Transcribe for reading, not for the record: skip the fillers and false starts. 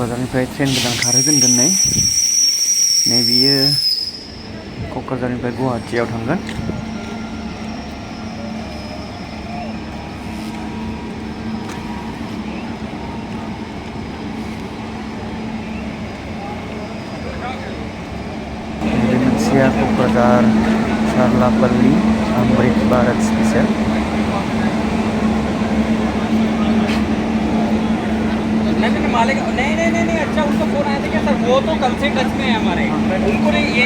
क'क्राझारनिफ्राय ट्रेन गोदान खारहोगोन नै बियो क'क्राझारनिफ्राय गुवाहाटीयाव थांगोन। बे मोनसेया क'क्राझार सारलापल्ली अमृत भारत स्पेशल। नहीं अच्छा उनको फोन आया था क्या सर, वो तो कल से टच में है हमारे, उनको नहीं ये